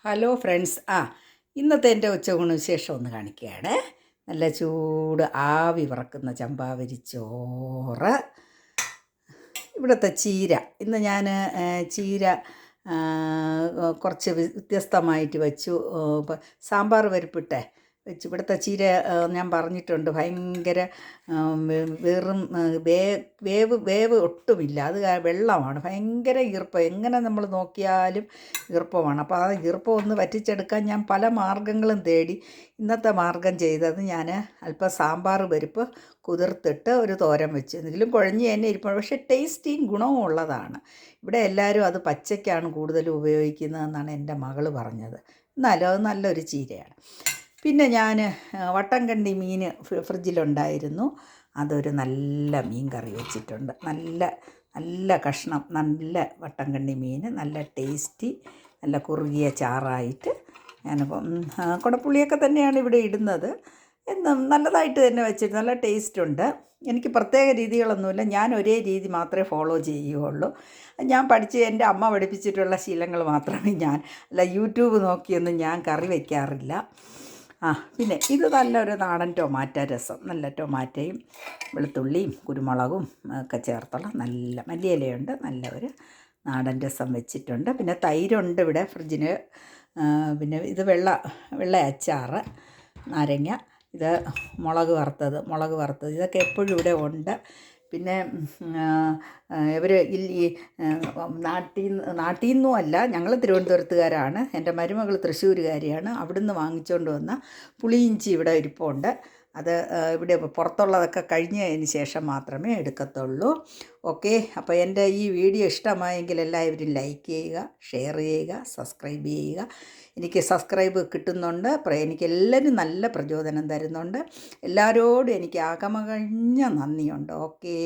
Hello friends. ഇന്നത്തെ എൻ്റെ ഉച്ചയൂണ് വിശേഷം ഒന്ന് കാണിക്കുകയാണ്. നല്ല ചൂട് ആവി പറക്കുന്ന ചമ്പാവരി ചോറ്, ഇവിടുത്തെ ചീര. ഇന്ന് ഞാൻ ചീര കുറച്ച് വ്യത്യസ്തമായിട്ട് വെച്ചു. സാമ്പാർ പരിപ്പിട്ടെ വെച്ച്. ഇവിടുത്തെ ചീര ഞാൻ പറഞ്ഞിട്ടുണ്ട്, ഭയങ്കര വെറും വേവ് ഒട്ടുമില്ല. അത് വെള്ളമാണ്, ഭയങ്കര ഈർപ്പം. എങ്ങനെ നമ്മൾ നോക്കിയാലും ഈർപ്പമാണ്. അപ്പോൾ ആ ഈർപ്പം ഒന്ന് വറ്റിച്ചെടുക്കാൻ ഞാൻ പല മാർഗ്ഗങ്ങളും തേടി. ഇന്നത്തെ മാർഗ്ഗം ചെയ്തത്, ഞാൻ അല്പം സാമ്പാർ പരിപ്പ് കുതിർത്തിട്ട് ഒരു തോരൻ വെച്ച്. എന്തെങ്കിലും കുഴഞ്ഞ് തന്നെ ഇരിപ്പുണ്ട്, പക്ഷേ ടേസ്റ്റിയും ഗുണവും ഉള്ളതാണ്. ഇവിടെ എല്ലാവരും അത് പച്ചയ്ക്കാണ് കൂടുതലും ഉപയോഗിക്കുന്നതെന്നാണ് എൻ്റെ മകൾ പറഞ്ഞത്. എന്നാലും അത് നല്ലൊരു ചീരയാണ്. പിന്നെ ഞാൻ വട്ടം കണ്ടി മീൻ ഫ്രിഡ്ജിലുണ്ടായിരുന്നു. അതൊരു നല്ല മീൻ കറി വെച്ചിട്ടുണ്ട്. നല്ല നല്ല കഷ്ണം, നല്ല വട്ടം കണ്ടി മീൻ, നല്ല ടേസ്റ്റി, നല്ല കുറുകിയ ചാറായിട്ട്. ഞാനിപ്പം കുടപ്പുളിയൊക്കെ തന്നെയാണ് ഇവിടെ ഇടുന്നത്. എന്നും നല്ലതായിട്ട് തന്നെ വെച്ചിട്ട് നല്ല ടേസ്റ്റുണ്ട്. എനിക്ക് പ്രത്യേക രീതികളൊന്നുമില്ല, ഞാൻ ഒരേ രീതി മാത്രമേ ഫോളോ ചെയ്യുകയുള്ളൂ. ഞാൻ പഠിച്ച് എൻ്റെ അമ്മ പഠിപ്പിച്ചിട്ടുള്ള ശീലങ്ങൾ മാത്രമേ ഞാൻ, അല്ല യൂട്യൂബ് നോക്കിയൊന്നും ഞാൻ കറി വയ്ക്കാറില്ല. പിന്നെ ഇത് നല്ലൊരു നാടൻ ടൊമാറ്റോ രസം. നല്ല ടൊമാറ്റോയും വെളുത്തുള്ളിയും കുരുമുളകും ഒക്കെ ചേർത്തുള്ള നല്ല മല്ലിയിലയുണ്ട്. നല്ല ഒരു നാടൻ രസം വെച്ചിട്ടുണ്ട്. പിന്നെ തൈരുണ്ട് ഇവിടെ ഫ്രിഡ്ജിന്. പിന്നെ ഇത് വെള്ള അച്ചാറ്, നാരങ്ങ, ഇത് മുളക് വറുത്തത് ഇതൊക്കെ എപ്പോഴും ഇവിടെ ഉണ്ട്. പിന്നെ ഇവർ ഈ നാട്ടിൽ നിന്നും അല്ല, ഞങ്ങൾ തിരുവനന്തപുരത്തുകാരാണ്. എൻ്റെ മരുമകൾ തൃശ്ശൂരുകാരിയാണ്. അവിടുന്ന് വാങ്ങിച്ചുകൊണ്ട് വന്ന പുളിയിഞ്ചി ഇവിടെ ഇരിപ്പുണ്ട്. അത് ഇവിടെ പുറത്തുള്ളതൊക്കെ കഴിഞ്ഞതിന് ശേഷം മാത്രമേ എടുക്കത്തുള്ളൂ. ഓക്കെ, അപ്പോൾ എൻ്റെ ഈ വീഡിയോ ഇഷ്ടമായെങ്കിൽ എല്ലാവരും ലൈക്ക് ചെയ്യുക, ഷെയർ ചെയ്യുക, സബ്സ്ക്രൈബ് ചെയ്യുക. എനിക്ക് സബ്സ്ക്രൈബ് കിട്ടുന്നുണ്ട്. എനിക്ക് എല്ലാവരും നല്ല പ്രചോദനം തരുന്നുണ്ട്. എല്ലാവരോടും എനിക്ക് ആകമകഴിഞ്ഞ നന്ദിയുണ്ട്. ഓക്കേ.